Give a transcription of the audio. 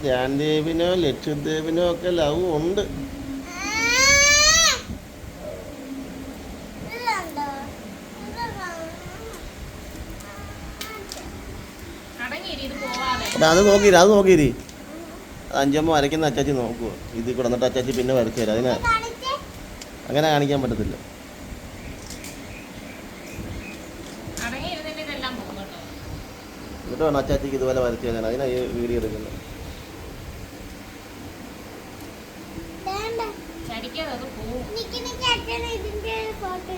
ധ്യാൻദേവിനോ ലക്ഷ്യദേവിനോ ഒക്കെ ലവ് ഉണ്ട്. അത് നോക്കിയിരി അഞ്ചമ്മ വരയ്ക്കുന്ന അച്ചാച്ചി നോക്കുക. ഇതിൽ കൂടെ എന്നിട്ട് അച്ചാച്ചി പിന്നെ വരച്ചു തരാം. അങ്ങനെ കാണിക്കാൻ പറ്റത്തില്ല. എന്നിട്ട് വേണം അച്ചാച്ചിക്ക് ഇതുപോലെ വരച്ചു തരാൻ. അതിനാ ഈ വീഡിയോ എടുക്കുന്നത്. ഫോട്ടോ